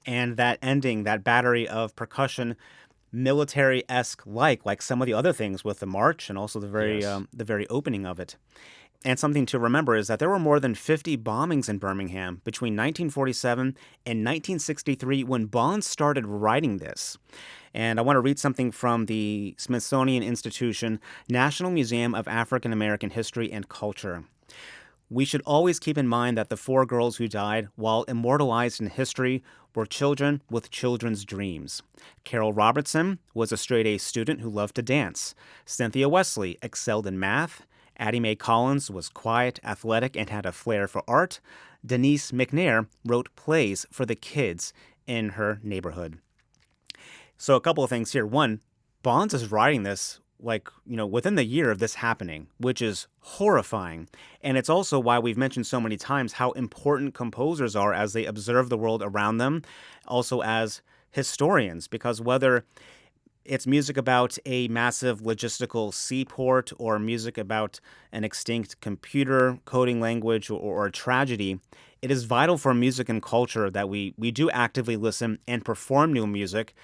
And that ending, that battery of percussion, military-esque like some of the other things with the march and also the very opening of it. And something to remember is that there were more than 50 bombings in Birmingham between 1947 and 1963 when Bonds started writing this. And I want to read something from the Smithsonian Institution, National Museum of African American History and Culture. We should always keep in mind that the four girls who died, while immortalized in history, were children with children's dreams. Carol Robertson was a straight-A student who loved to dance. Cynthia Wesley excelled in math. Addie Mae Collins was quiet, athletic, and had a flair for art. Denise McNair wrote plays for the kids in her neighborhood. So a couple of things here. One, Bonds is writing this within the year of this happening, which is horrifying. And it's also why we've mentioned so many times how important composers are as they observe the world around them, also as historians, because whether it's music about a massive logistical seaport or music about an extinct computer coding language or a tragedy, it is vital for music and culture that we do actively listen and perform new music,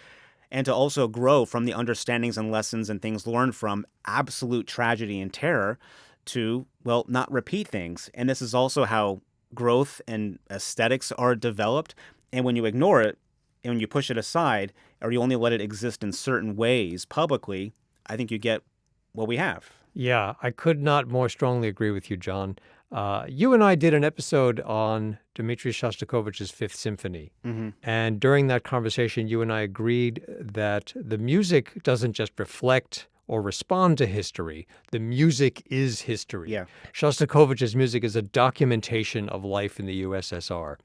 and to also grow from the understandings and lessons and things learned from absolute tragedy and terror to, not repeat things. And this is also how growth and aesthetics are developed. And when you ignore it and when you push it aside, or you only let it exist in certain ways publicly, I think you get what we have. Yeah, I could not more strongly agree with you, John. You and I did an episode on Dmitri Shostakovich's Fifth Symphony. Mm-hmm. And during that conversation, you and I agreed that the music doesn't just reflect or respond to history. The music is history. Yeah. Shostakovich's music is a documentation of life in the USSR.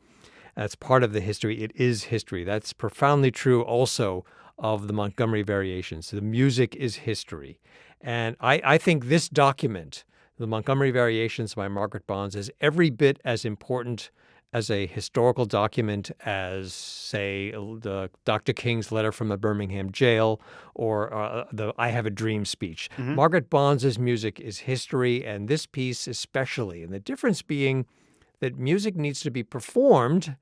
That's part of the history. It is history. That's profoundly true also of the Montgomery Variations. The music is history. And I think this document, the Montgomery Variations by Margaret Bonds, is every bit as important as a historical document as, say, the Dr. King's letter from the Birmingham jail or the I Have a Dream speech. Hmm. Margaret Bonds' music is history, and this piece especially. And the difference being that music needs to be performed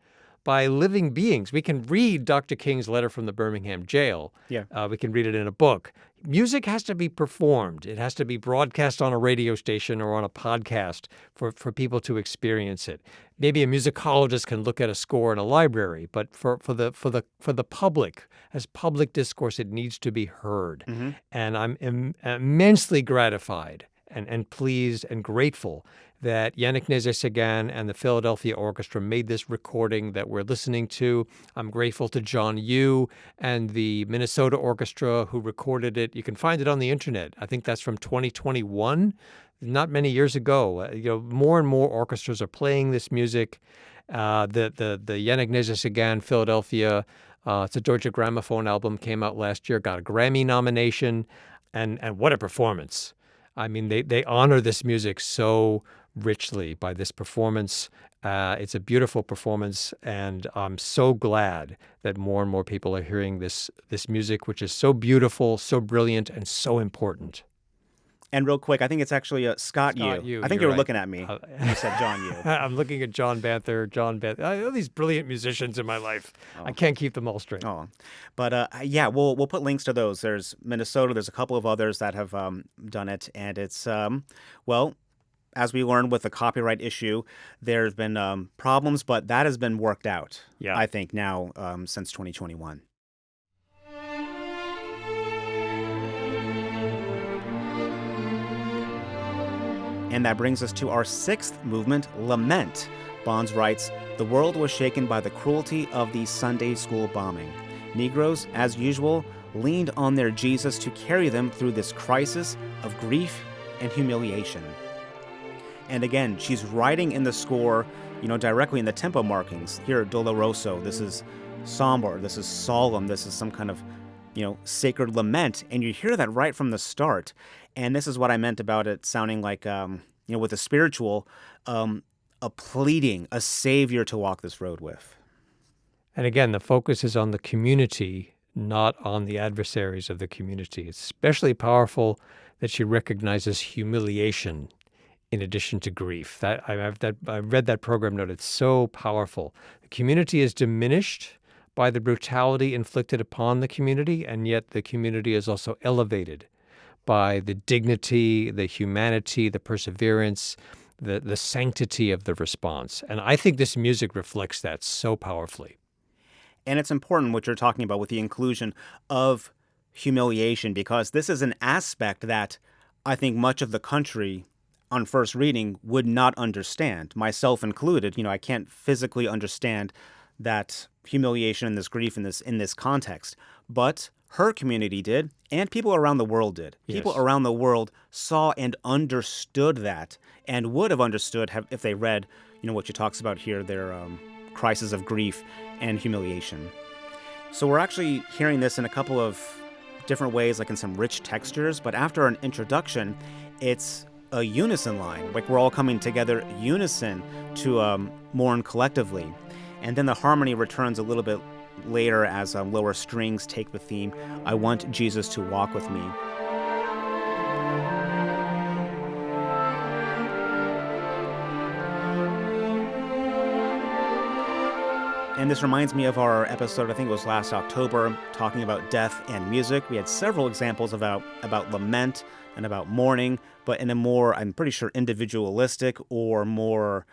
by living beings. We can read Dr. King's letter from the Birmingham jail. Yeah. We can read it in a book. Music has to be performed. It has to be broadcast on a radio station or on a podcast for people to experience it. Maybe a musicologist can look at a score in a library, but for the public, as public discourse, it needs to be heard. Hmm. And I'm immensely gratified and pleased and grateful that Yannick Nézet-Séguin and the Philadelphia Orchestra made this recording that we're listening to. I'm grateful to John Yu and the Minnesota Orchestra who recorded it. You can find it on the internet. I think that's from 2021, not many years ago. More and more orchestras are playing this music. The Yannick Nézet-Séguin Philadelphia, it's a Deutsche Grammophon album, came out last year, got a Grammy nomination, and what a performance. I mean, they honor this music so richly by this performance. It's a beautiful performance, and I'm so glad that more and more people are hearing this music, which is so beautiful, so brilliant, and so important. And real quick, I think it's actually Scott Scott Yu. Yu, I think you you're were right. looking at me when you said John Yu. I'm looking at John Banther. I have these brilliant musicians in my life. I can't keep them all straight. Oh, but yeah, we'll put links to those. There's Minnesota. There's a couple of others that have done it, and it's well, as we learned with the copyright issue, there's been problems, but that has been worked out. Yeah. I think now since 2021. And that brings us to our sixth movement, Lament. Bonds writes, "The world was shaken by the cruelty of the Sunday school bombing. Negroes, as usual, leaned on their Jesus to carry them through this crisis of grief and humiliation." And again, she's writing in the score, directly in the tempo markings. Here, Doloroso, this is somber, this is solemn, this is some kind of, sacred lament. And you hear that right from the start. And this is what I meant about it sounding like, with the spiritual, a pleading, a savior to walk this road with. And again, the focus is on the community, not on the adversaries of the community. It's especially powerful that she recognizes humiliation in addition to grief. I read that program note. It's so powerful. The community is diminished by the brutality inflicted upon the community, and yet the community is also elevated by the dignity, the humanity, the perseverance, the sanctity of the response. And I think this music reflects that so powerfully. And it's important what you're talking about with the inclusion of humiliation, because this is an aspect that I think much of the country on first reading would not understand, myself included. I can't physically understand that humiliation and this grief in this context. But her community did, and people around the world did. Yes. People around the world saw and understood that, and would have understood if they read, what she talks about here, their crisis of grief and humiliation. So we're actually hearing this in a couple of different ways, like in some rich textures, but after an introduction, it's a unison line, like we're all coming together unison to mourn collectively. And then the harmony returns a little bit later as lower strings take the theme, "I want Jesus to walk with me." And this reminds me of our episode, I think it was last October, talking about death and music. We had several examples about lament and about mourning, but in a more, I'm pretty sure, individualistic or more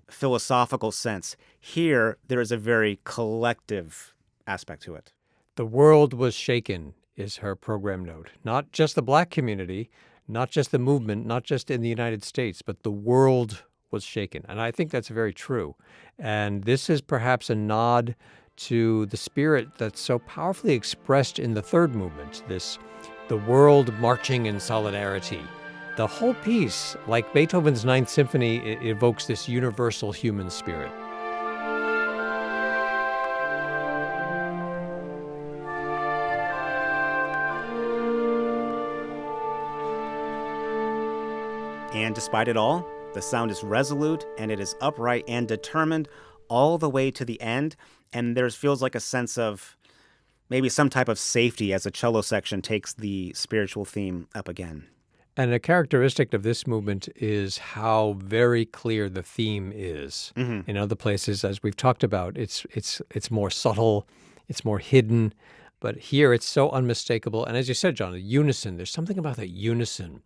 philosophical sense. Here, there is a very collective aspect to it. The world was shaken is her program note. Not just the Black community, not just the movement, not just in the United States, but the world was shaken. And I think that's very true. And this is perhaps a nod to the spirit that's so powerfully expressed in the third movement, the world marching in solidarity. The whole piece, like Beethoven's Ninth Symphony, it evokes this universal human spirit. And despite it all, the sound is resolute and it is upright and determined, all the way to the end, and there feels like a sense of maybe some type of safety as the cello section takes the spiritual theme up again. And a characteristic of this movement is how very clear the theme is. In other places, as we've talked about, it's more subtle, it's more hidden, but here it's so unmistakable. And as you said, John, the unison, there's something about that unison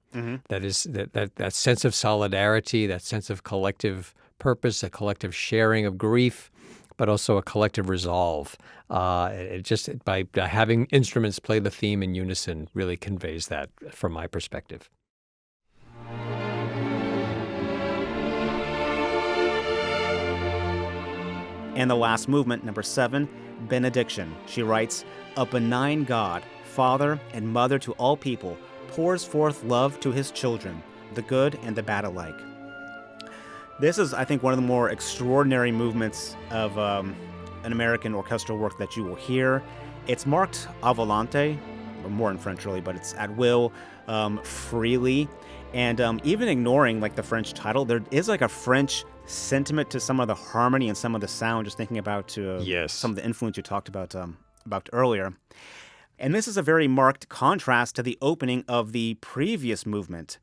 that is that sense of solidarity, that sense of collective purpose, a collective sharing of grief, but also a collective resolve. It just by having instruments play the theme in unison really conveys that from my perspective. And the last movement, number 7, Benediction. She writes, "A benign God, Father and Mother to all people, pours forth love to his children, the good and the bad alike." This is, I think, one of the more extraordinary movements of an American orchestral work that you will hear. It's marked a volonté, or more in French really, but it's at will, freely. And even ignoring like the French title, there is like a French sentiment to some of the harmony and some of the sound, just thinking about some of the influence you talked about earlier. And this is a very marked contrast to the opening of the previous movement.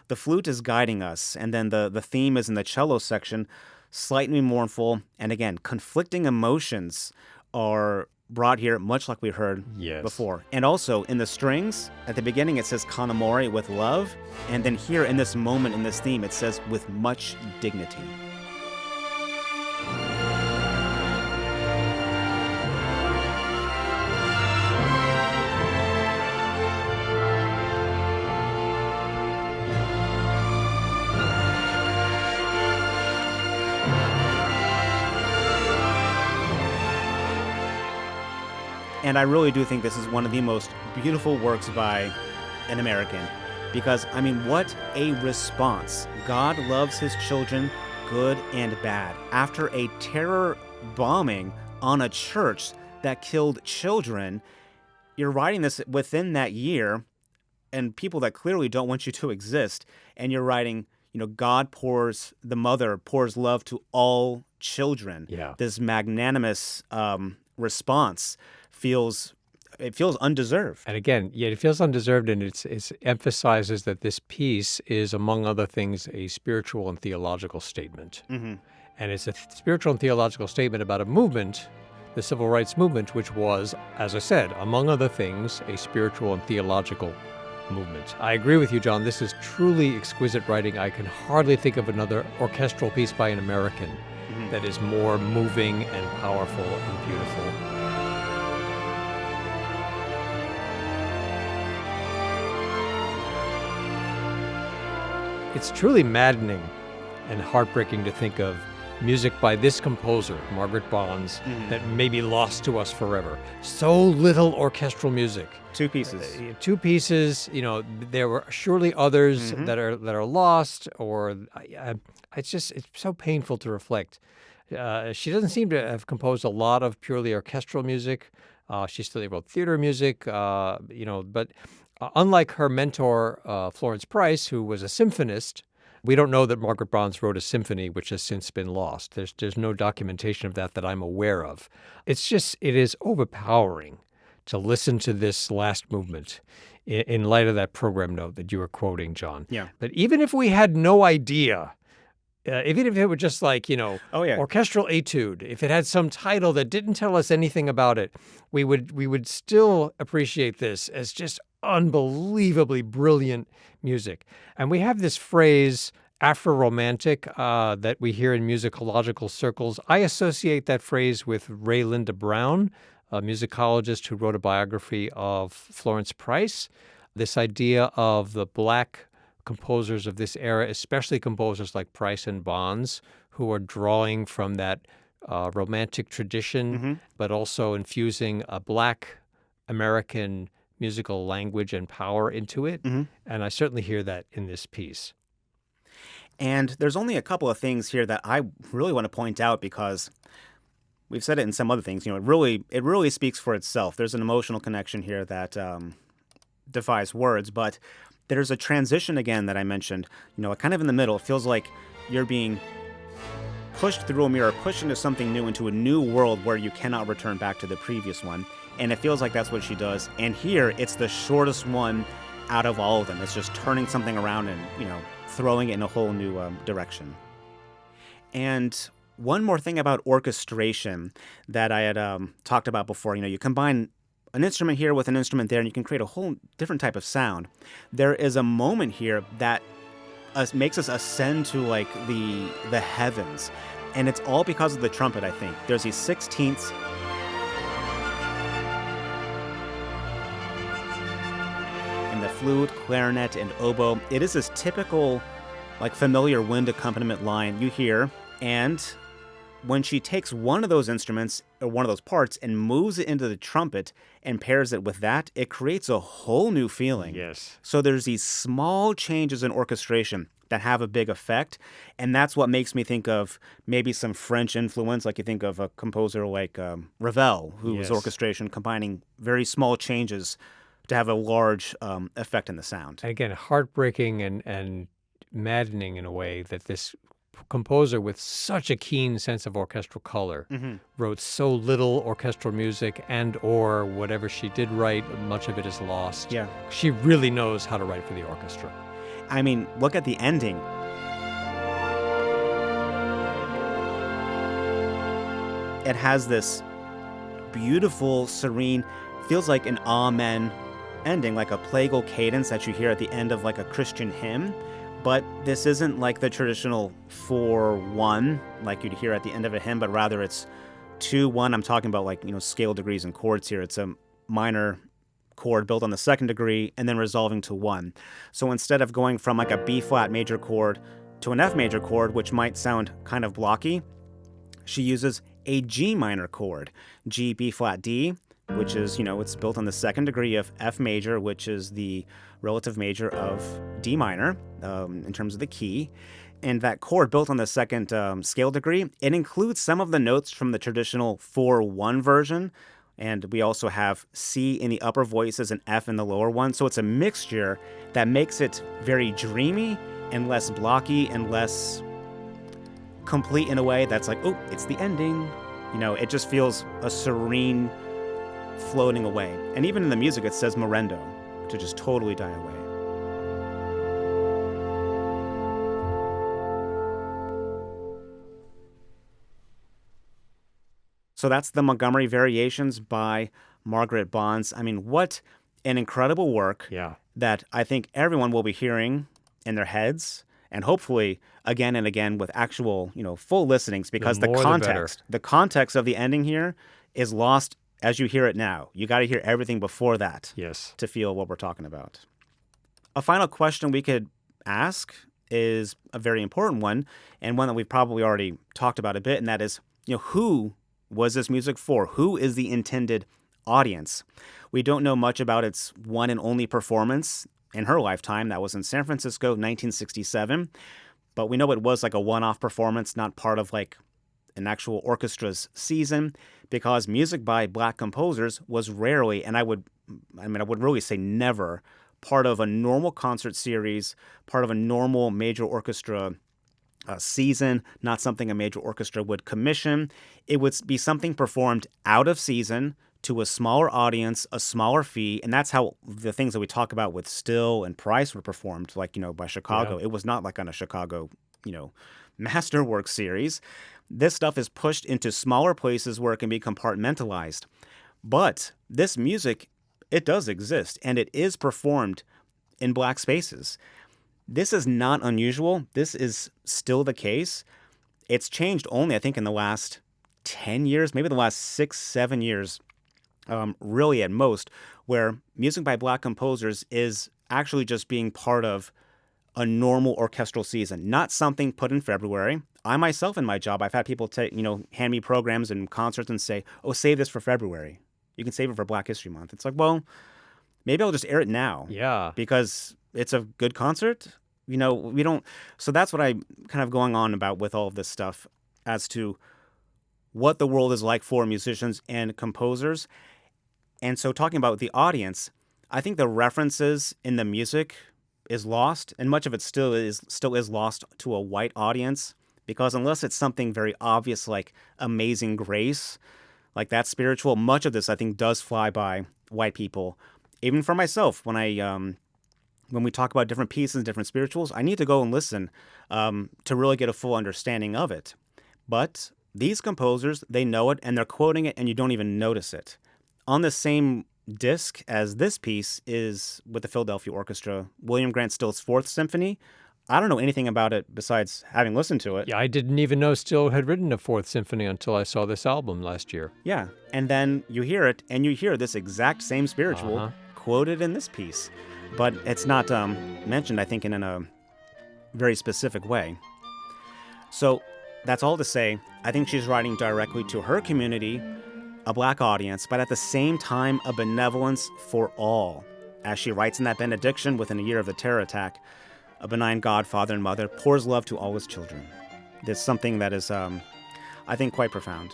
The flute is guiding us, and then the theme is in the cello section, slightly mournful, and again, conflicting emotions are brought here, much like we heard before. And also, in the strings, at the beginning it says con amore, with love, and then here in this moment, in this theme, it says with much dignity. And I really do think this is one of the most beautiful works by an American, because, I mean, what a response. God loves his children, good and bad. After a terror bombing on a church that killed children, you're writing this within that year, and people that clearly don't want you to exist, and you're writing, God the mother pours love to all children. Yeah. This magnanimous response feels undeserved. And again, it feels undeserved, and it emphasizes that this piece is, among other things, a spiritual and theological statement. And it's a spiritual and theological statement about a movement, the civil rights movement, which was, as I said, among other things, a spiritual and theological movement. I agree with you, John. This is truly exquisite writing. I can hardly think of another orchestral piece by an American that is more moving and powerful and beautiful. It's truly maddening and heartbreaking to think of music by this composer, Margaret Bonds, that may be lost to us forever. So little orchestral music. Two pieces. Two pieces. There were surely others that are lost, or it's so painful to reflect. She doesn't seem to have composed a lot of purely orchestral music. She still wrote theater music, but unlike her mentor, Florence Price, who was a symphonist, we don't know that Margaret Bonds wrote a symphony, which has since been lost. There's no documentation of that I'm aware of. It is overpowering to listen to this last movement in light of that program note that you were quoting, John. Yeah. But even if we had no idea, even if it were just like, orchestral etude, if it had some title that didn't tell us anything about it, we would still appreciate this as just unbelievably brilliant music. And we have this phrase, Afro-romantic, that we hear in musicological circles. I associate that phrase with Ray Linda Brown, a musicologist who wrote a biography of Florence Price. This idea of the Black composers of this era, especially composers like Price and Bonds, who are drawing from that romantic tradition, but also infusing a Black American musical language and power into it. And I certainly hear that in this piece. And there's only a couple of things here that I really want to point out, because we've said it in some other things. It really speaks for itself. There's an emotional connection here that defies words, but there's a transition again that I mentioned, kind of in the middle. It feels like you're being pushed through a mirror, pushed into something new, into a new world where you cannot return back to the previous one. And it feels like that's what she does. And here, it's the shortest one out of all of them. It's just turning something around and, throwing it in a whole new direction. And one more thing about orchestration that I had talked about before. You combine an instrument here with an instrument there, and you can create a whole different type of sound. There is a moment here that makes us ascend to like the heavens, and it's all because of the trumpet. I think there's these sixteenths, and the flute, clarinet, and oboe. It is this typical, like, familiar wind accompaniment line you hear, and when she takes one of those instruments or one of those parts and moves it into the trumpet and pairs it with that, it creates a whole new feeling. Yes. So there's these small changes in orchestration that have a big effect, and that's what makes me think of maybe some French influence, like you think of a composer like Ravel, whose orchestration combining very small changes to have a large effect in the sound. And again, heartbreaking and maddening in a way that this composer with such a keen sense of orchestral color wrote so little orchestral music, and or whatever she did write, much of it is lost. Yeah. She really knows how to write for the orchestra. I mean, look at the ending. It has this beautiful, serene, feels like an amen ending, like a plagal cadence that you hear at the end of like a Christian hymn. But this isn't like the traditional 4-1 like you'd hear at the end of a hymn, but rather it's 2-1. I'm talking about like, scale degrees and chords here. It's a minor chord built on the second degree and then resolving to 1. So instead of going from like a B flat major chord to an F major chord, which might sound kind of blocky, she uses a G minor chord, G, B flat, D, which is, it's built on the second degree of F major, which is the relative major of D minor in terms of the key. And that chord built on the second scale degree, it includes some of the notes from the traditional 4-1 version. And we also have C in the upper voices and F in the lower one. So it's a mixture that makes it very dreamy and less blocky and less complete in a way that's like, oh, it's the ending. It just feels a serene floating away. And even in the music, it says morendo, to just totally die away. So that's the Montgomery Variations by Margaret Bonds. I mean, what an incredible work that I think everyone will be hearing in their heads, and hopefully again and again with actual, full listenings, because the context of the ending here is lost as you hear it now. You got to hear everything before that to feel what we're talking about. A final question we could ask is a very important one, and one that we've probably already talked about a bit, and that is, who was this music for? Who is the intended audience? We don't know much about its one and only performance in her lifetime. That was in San Francisco, 1967. But we know it was like a one-off performance, not part of like an actual orchestra's season, because music by Black composers was rarely, and I would really say never, part of a normal concert series, part of a normal major orchestra season, not something a major orchestra would commission. It would be something performed out of season to a smaller audience, a smaller fee, and that's how the things that we talk about with Still and Price were performed, like, by Chicago. Yeah. It was not like on a Chicago, masterwork series. This stuff is pushed into smaller places where it can be compartmentalized. But this music, it does exist, and it is performed in Black spaces. This is not unusual. This is still the case. It's changed only, I think, in the last 10 years, maybe the last 6-7 years, really at most, where music by Black composers is actually just being part of a normal orchestral season, not something put in February. I myself in my job, I've had people hand me programs and concerts and say, oh, save this for February. You can save it for Black History Month. It's like, well, maybe I'll just air it now. Yeah. Because it's a good concert. We don't. So that's what I'm kind of going on about with all of this stuff as to what the world is like for musicians and composers. And so talking about the audience, I think the references in the music is lost, and much of it still is lost to a white audience, because unless it's something very obvious like Amazing Grace, like that's spiritual, much of this I think does fly by white people. Even for myself, when we talk about different pieces, different spirituals, I need to go and listen to really get a full understanding of it. But these composers, they know it and they're quoting it and you don't even notice it. On the same disc as this piece is with the Philadelphia Orchestra, William Grant Still's Fourth Symphony. I don't know anything about it besides having listened to it. Yeah, I didn't even know Still had written a Fourth Symphony until I saw this album last year. Yeah, and then you hear it, and you hear this exact same spiritual quoted in this piece. But it's not mentioned, I think, in a very specific way. So that's all to say, I think she's writing directly to her community, a black audience, but at the same time, a benevolence for all. As she writes in that benediction within a year of the terror attack, a benign God, Father, and Mother pours love to all his children. There's something that is, I think, quite profound.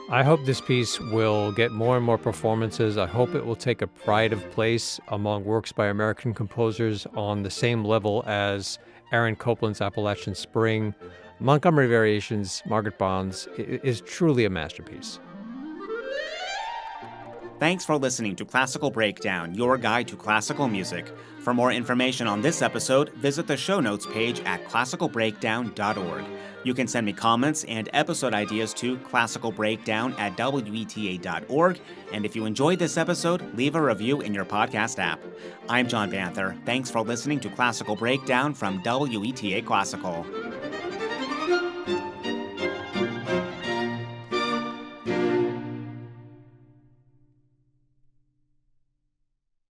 I hope this piece will get more and more performances. I hope it will take a pride of place among works by American composers on the same level as Aaron Copland's Appalachian Spring. Montgomery Variations, Margaret Bonds, is truly a masterpiece. Thanks for listening to Classical Breakdown, your guide to classical music. For more information on this episode, visit the show notes page at classicalbreakdown.org. You can send me comments and episode ideas to classicalbreakdown@weta.org. And if you enjoyed this episode, leave a review in your podcast app. I'm John Banther. Thanks for listening to Classical Breakdown from WETA Classical.